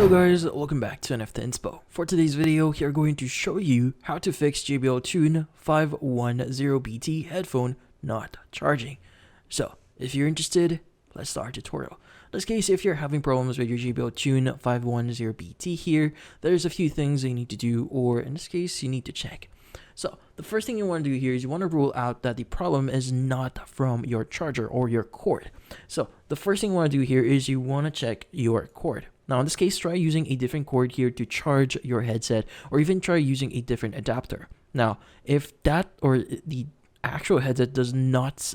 Hello guys, welcome back to 510BT. For today's video, we are going to show you how to fix JBL Tune 510BT headphone not charging. So, if you're interested, let's start our tutorial. In this case, if you're having problems with your JBL Tune 510BT here, there's a few things you need to do, or in this case, you need to check. So, the first thing you want to do here is you want to rule out that the problem is not from your charger or your cord. So, the first thing you want to do here is you want to check your cord. Now, in this case, try using a different cord here to charge your headset, or even try using a different adapter. Now, if that or the actual headset does not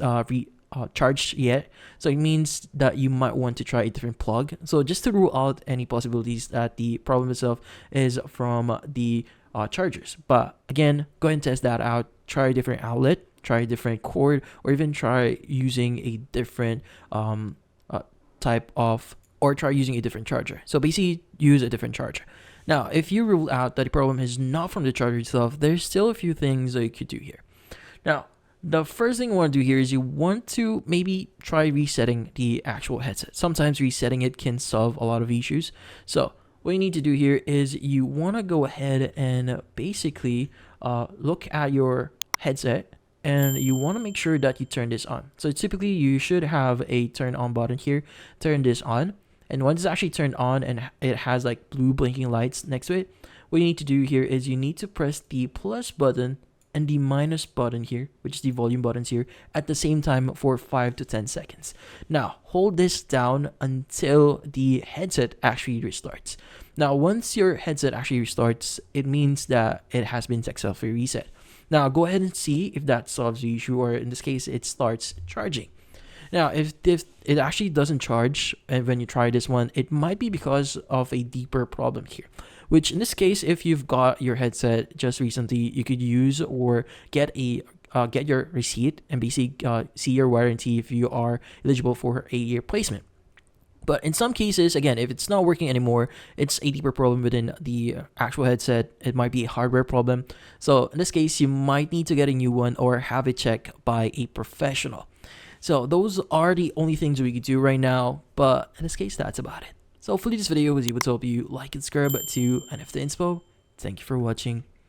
charge yet, so it means that you might want to try a different plug. So just to rule out any possibilities that the problem itself is from the chargers. But again, go ahead and test that out. Try a different outlet, try a different cord, or even try using a different try using a different charger. So basically, use a different charger. Now, if you rule out that the problem is not from the charger itself, there's still a few things that you could do here. Now, the first thing you want to do here is you want to maybe try resetting the actual headset. Sometimes resetting it can solve a lot of issues. So what you need to do here is you want to go ahead and basically look at your headset, and you want to make sure that you turn this on. So typically you should have a turn on button here. Turn this on, and once it's actually turned on and it has like blue blinking lights next to it, what you need to do here is you need to press the plus button and the minus button here, which is the volume buttons here, at the same time for 5 to 10 seconds. Now hold this down until the headset actually restarts. Now once your headset actually restarts, it means that it has been successfully reset. Now go ahead and see if that solves the issue, or in this case it starts charging. Now if it actually doesn't charge and when you try this one, it might be because of a deeper problem here, which in this case, if you've got your headset just recently, you could use or get your receipt and basically see your warranty if you are eligible for a year replacement. But in some cases, again, if it's not working anymore, it's a deeper problem within the actual headset. It might be a hardware problem. So in this case, you might need to get a new one or have it checked by a professional. So those are the only things we could do right now. But in this case, that's about it. So hopefully this video was able to help you like and subscribe to 510BT. Thank you for watching.